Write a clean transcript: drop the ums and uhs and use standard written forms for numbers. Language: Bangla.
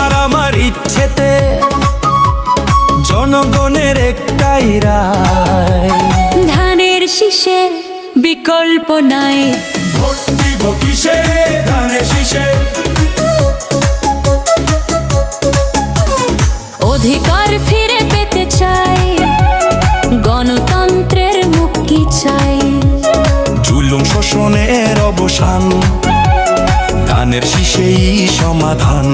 তোমার আমার ইচ্ছেতে জনগণের একটাই রায়। ধানের শীষে বিকল্প নাই, ভোট দিব কিসে ধানের শীষে। অধিকার ফিরে পেতে চাই, গণতন্ত্রের মুক্তি চাই। জুলুম শোষণের অবসান, ধানের শীষেই সমাধান।